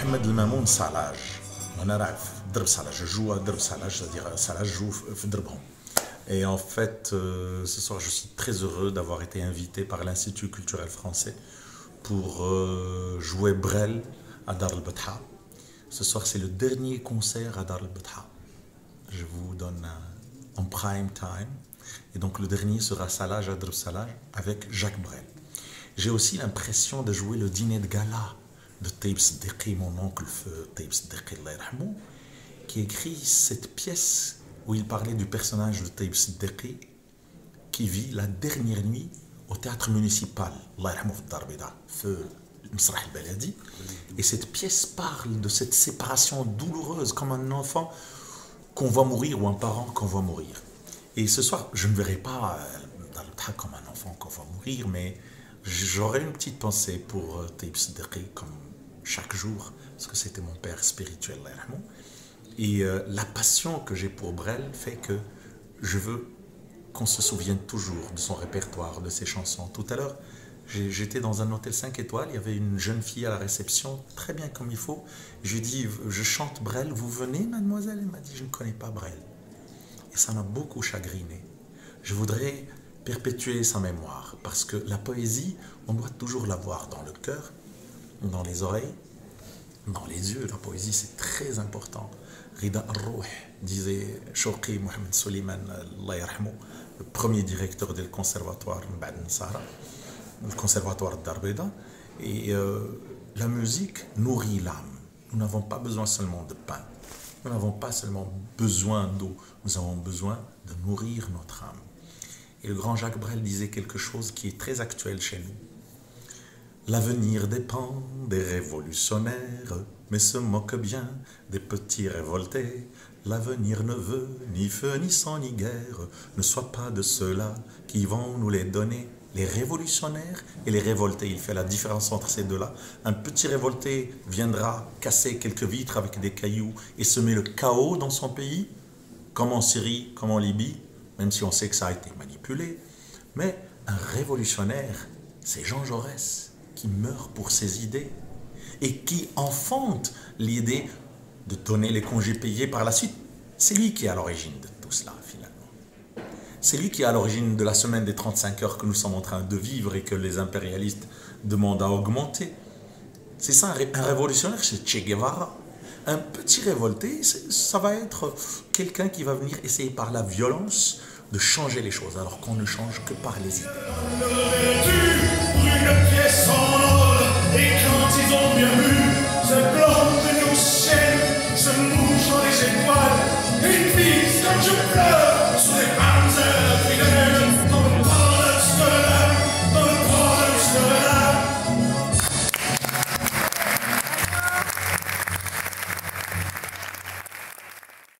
Mohamed El Mamoun Salaj. On a Drb Salaj. Je joue à Drb Salaj, c'est-à-dire Salaj joue Drbon. Et en fait, ce soir, je suis très heureux d'avoir été invité par l'Institut culturel français pour jouer Brel à Dar el-Betha. Ce soir, c'est le dernier concert à Dar el-Betha. Je vous donne en prime time. Et donc, le dernier sera Salaj à Drb Salaj avec Jacques Brel. J'ai aussi l'impression de jouer le dîner de gala de Taïb Siddiqui, mon oncle feu Taïb Siddiqui, qui écrit cette pièce où il parlait du personnage de Taïb Siddiqui qui vit la dernière nuit au théâtre municipal, feu Msrah el-Baladi. Et cette pièce parle de cette séparation douloureuse, comme un enfant qu'on va mourir ou un parent qu'on va mourir. Et ce soir, je ne verrai pas comme un enfant qu'on va mourir, mais j'aurai une petite pensée pour Taïb Siddiqui, comme chaque jour, parce que c'était mon père spirituel. Et la passion que j'ai pour Brel fait que je veux qu'on se souvienne toujours de son répertoire, de ses chansons. Tout à l'heure, j'étais dans un hôtel 5 étoiles, il y avait une jeune fille à la réception, très bien comme il faut. Je lui ai dit, je chante Brel, vous venez, mademoiselle? Elle m'a dit, je ne connais pas Brel. Et ça m'a beaucoup chagriné. Je voudrais perpétuer sa mémoire, parce que la poésie, on doit toujours l'avoir dans le cœur, dans les oreilles, dans les yeux. La poésie, c'est très important. Rida al-Rouh, disait Shawqi Mohamed Soliman, le premier directeur du conservatoire le conservatoire d'Arbeda. Et la musique nourrit l'âme. Nous n'avons pas besoin seulement de pain. Nous n'avons pas seulement besoin d'eau. Nous avons besoin de nourrir notre âme. Et le grand Jacques Brel disait quelque chose qui est très actuel chez nous. L'avenir dépend des révolutionnaires, mais se moque bien des petits révoltés. L'avenir ne veut ni feu, ni sang, ni guerre. Ne sois pas de ceux-là qui vont nous les donner. Les révolutionnaires et les révoltés, il fait la différence entre ces deux-là. Un petit révolté viendra casser quelques vitres avec des cailloux et semer le chaos dans son pays, comme en Syrie, comme en Libye, même si on sait que ça a été manipulé. Mais un révolutionnaire, c'est Jean Jaurès, qui meurt pour ses idées et qui enfante l'idée de donner les congés payés par la suite. C'est lui qui est à l'origine de tout cela, finalement. C'est lui qui est à l'origine de la semaine des 35 heures que nous sommes en train de vivre et que les impérialistes demandent à augmenter. C'est ça, un révolutionnaire, c'est Che Guevara. Un petit révolté, ça va être quelqu'un qui va venir essayer par la violence de changer les choses, alors qu'on ne change que par les idées.